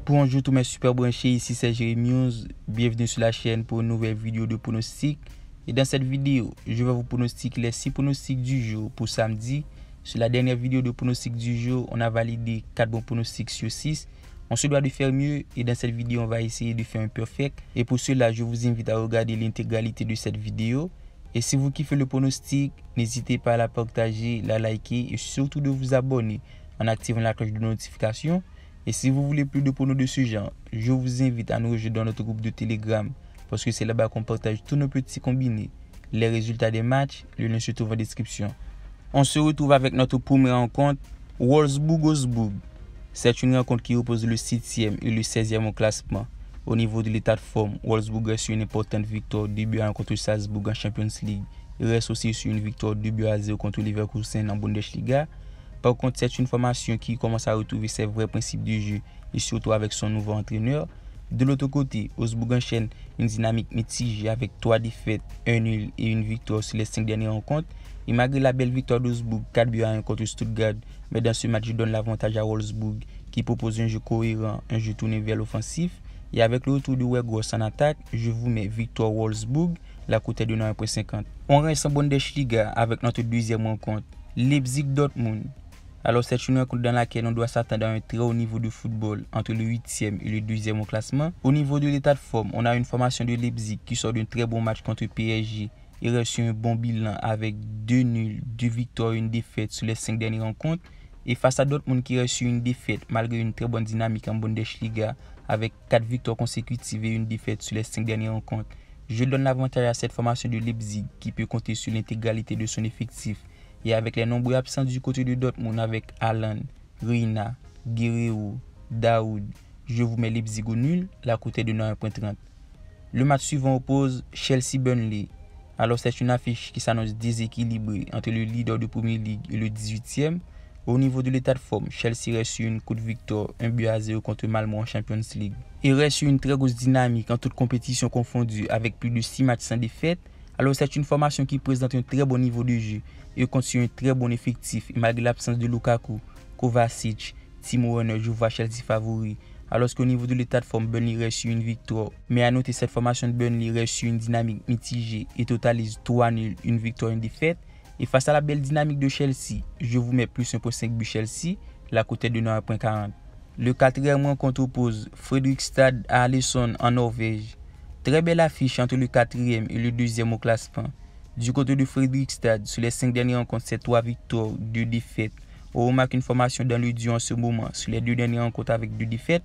Bonjour tous mes super branchés, ici c'est Jérémy, bienvenue sur la chaîne pour une nouvelle vidéo de pronostic. Et dans cette vidéo, je vais vous pronostiquer les 6 pronostics du jour pour samedi. Sur la dernière vidéo de pronostic du jour, on a validé 4 bons pronostics sur 6. On se doit de faire mieux et dans cette vidéo, on va essayer de faire un perfect. Et pour cela, je vous invite à regarder l'intégralité de cette vidéo. Et si vous kiffez le pronostic, n'hésitez pas à la partager, la liker et surtout de vous abonner en activant la cloche de notification. Et si vous voulez plus de pronos de ce genre, je vous invite à nous rejoindre dans notre groupe de Telegram parce que c'est là-bas qu'on partage tous nos petits combinés, les résultats des matchs, le lien se trouve en description. On se retrouve avec notre première rencontre, Wolfsburg-Augsbourg. C'est une rencontre qui oppose le 7e et le 16e au classement. Au niveau de l'état de forme, Wolfsburg reste sur une importante victoire 2-1 contre Salzbourg en Champions League. Il reste aussi sur une victoire 2-0 contre Leverkusen en Bundesliga. Par contre, c'est une formation qui commence à retrouver ses vrais principes de jeu et surtout avec son nouveau entraîneur. De l'autre côté, Augsbourg enchaîne une dynamique mitigée avec 3 défaites, 1 nul et une victoire sur les 5 dernières rencontres. Et malgré la belle victoire d'Augsbourg 4-1 contre Stuttgart, mais dans ce match, je donne l'avantage à Wolfsburg qui propose un jeu cohérent, un jeu tourné vers l'offensif. Et avec le retour de Weghorst en attaque, je vous mets victoire Wolfsburg, la cote est de 1,50. On reste en Bundesliga avec notre deuxième rencontre, Leipzig-Dortmund. Alors c'est une rencontre dans laquelle on doit s'attendre à un très haut niveau de football entre le 8e et le 2e au classement. Au niveau de l'état de forme, on a une formation de Leipzig qui sort d'un très bon match contre PSG et reçu un bon bilan avec 2 nuls, 2 victoires et une défaite sur les 5 dernières rencontres. Et face à Dortmund qui reçu une défaite malgré une très bonne dynamique en Bundesliga avec 4 victoires consécutives et une défaite sur les 5 dernières rencontres. Je donne l'avantage à cette formation de Leipzig qui peut compter sur l'intégralité de son effectif. Et avec les nombreux absents du côté de Dortmund avec Haaland, Reina, Guerreiro, Daoud, je vous mets Leipzig au nul, la cote est de 9,30. Le match suivant oppose Chelsea-Burnley. Alors c'est une affiche qui s'annonce déséquilibrée entre le leader de Premier League et le 18e. Au niveau de l'état de forme, Chelsea reste sur une courte victoire 1-0 contre Malmo en Champions League. Il reste sur une très grosse dynamique en toute compétition confondue avec plus de 6 matchs sans défaite. Alors c'est une formation qui présente un très bon niveau de jeu et compte sur un très bon effectif. Et malgré l'absence de Lukaku, Kovacic, Timo Werner, je vois Chelsea favori. Alors qu'au niveau de l'état de forme, Burnley reste sur une victoire. Mais à noter, cette formation de Burnley reste sur une dynamique mitigée et totalise 3 nuls, une victoire et une défaite. Et face à la belle dynamique de Chelsea, je vous mets plus 1,5 but Chelsea, la cote est de 9,40. Le quatrième rencontre oppose Fredrikstad à Aalesund en Norvège. Très belle affiche entre le 4e et le 2e au classement. Du côté de Fredrikstad, sur les 5 dernières rencontres, c'est 3 victoires, 2 défaites. On remarque une formation dans le duo en ce moment sur les 2 dernières rencontres avec 2 défaites.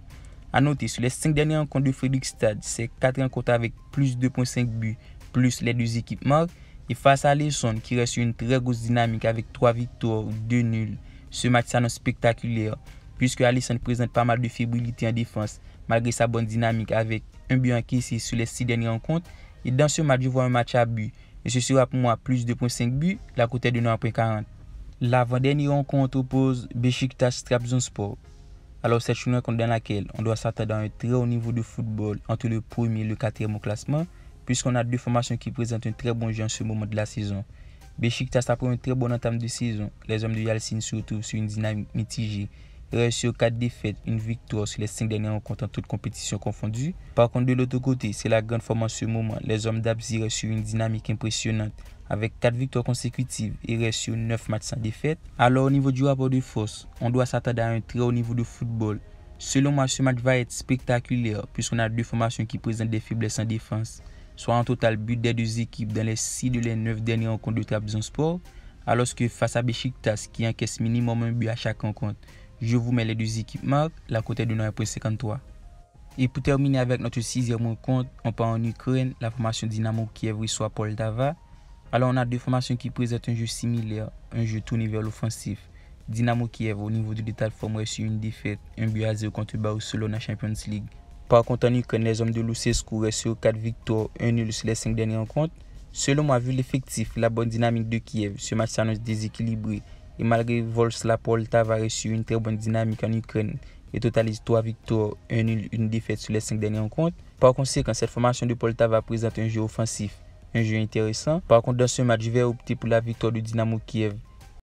A noter, sur les 5 dernières rencontres de Fredrikstad, c'est 4 rencontres avec plus de 2,5 buts, plus les 2 équipes marquent. Et face à Aalesund, qui reste sur une très grosse dynamique avec 3 victoires, 2 nuls, ce match s'annonce spectaculaire, puisque Aalesund présente pas mal de fébrilité en défense, malgré sa bonne dynamique avec un but encaissé sur les 6 dernières rencontres. Et dans ce match, je vois un match à but. Et ce sera pour moi plus de 2,5 buts, la cote est de 9,40. L'avant-dernière rencontre oppose Beşiktaş-Trabzonspor. Alors c'est une rencontre dans laquelle on doit s'attendre à un très haut niveau de football entre le 1er et le 4e au classement, puisqu'on a 2 formations qui présentent un très bon jeu en ce moment de la saison. Beşiktaş après un très bon entame de saison, les hommes de Yalçın se retrouvent sur une dynamique mitigée. Il reste sur 4 défaites, une victoire sur les 5 dernières rencontres en toute compétition confondue. Par contre, de l'autre côté, c'est la grande forme en ce moment. Les hommes d'Abzi restent sur une dynamique impressionnante avec 4 victoires consécutives et restent sur 9 matchs sans défaite. Alors au niveau du rapport de force, on doit s'attendre à un très haut niveau de football. Selon moi, ce match va être spectaculaire puisqu'on a 2 formations qui présentent des faiblesses en défense, soit en total but des 2 équipes dans les 6 de les 9 dernières rencontres de Trabzonspor, alors que face à Beşiktaş qui encaisse minimum un but à chaque rencontre, je vous mets les 2 équipes marques, la cote est de 9,53. Et pour terminer avec notre 6e rencontre, on part en Ukraine, la formation Dynamo Kiev reçoit Poltava. Alors on a 2 formations qui présentent un jeu similaire, un jeu tourné vers l'offensif. Dynamo Kiev au niveau de l'état de forme reçu une défaite, 1-0 contre Barcelone en Champions League. Par contre en Ukraine, les hommes de Lucescu restent sur 4 victoires, 1 nul sur les 5 dernières rencontres. Selon moi, vu l'effectif, la bonne dynamique de Kiev, ce match s'annonce déséquilibré. Et malgré Wolfsburg, Poltava a reçu une très bonne dynamique en Ukraine et totalise 3 victoires, 1 nul, une défaite sur les 5 dernières rencontres. Par conséquent, cette formation de Poltava présente un jeu offensif, un jeu intéressant. Par contre, dans ce match, je vais opter pour la victoire de Dynamo Kiev